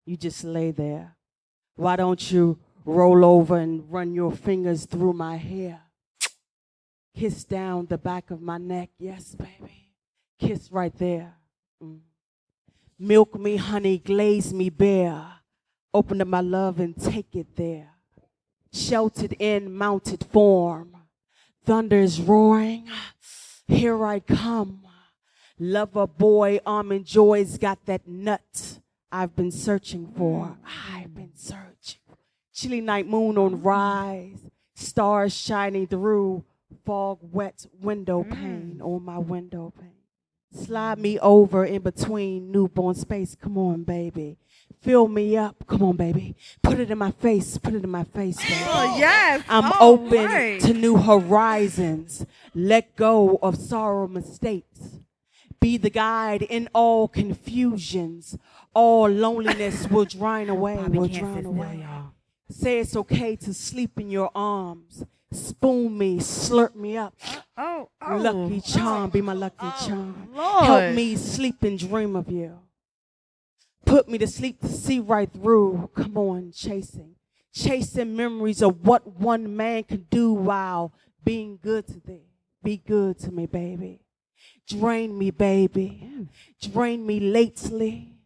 You just lay there. Why don't you roll over and run your fingers through my hair? Kiss down the back of my neck, yes, baby. Kiss right there. Mm. Milk me, honey, glaze me bare. Open up my love and take it there. Sheltered in mounted form. Thunder is roaring. Here I come. Lover boy, almond joy's got that nut I've been searching for. I've been searching. Chilly night moon on rise. Stars shining through. Fog wet window pane on my window pane. Slide me over in between newborn space. Come on, baby. Fill me up. Come on, baby. Put it in my face. Put it in my face, baby. Oh, yes. I'm open to new horizons. Let go of sorrow mistakes. Be the guide in all confusions. All loneliness will drown away. Will drown away. Say it's okay to sleep in your arms. Spoon me, slurp me up. Lucky charm, be my lucky charm. Lord. Help me sleep and dream of you. Put me to sleep to see right through. Come on, chasing. Chasing memories of what one man could do while being good to thee. Be good to me, baby. Drain me, baby. Drain me lately.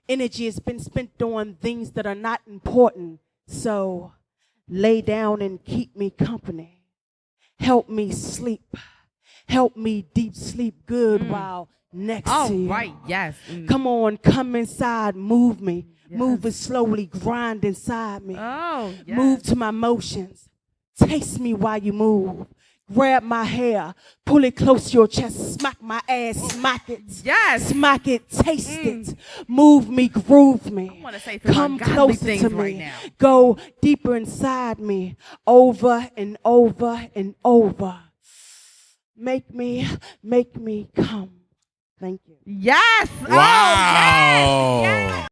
Energy has been spent on things that are not important. So lay down and keep me company. Help me sleep. Help me deep sleep good while next to you. Oh, right, yes. Come on, come inside, move me. Yes. Move it slowly, grind inside me. Oh, yes. Move to my motions. Taste me while you move. Grab my hair, pull it close to your chest, smack my ass, smack it. Yes. Smack it, taste it. Move me, groove me. I want to say some Come ungodly closer things to right me. now. Go deeper inside me, over and over and over. Make me come. Thank you. Yes. Wow. Oh, yes. Yes.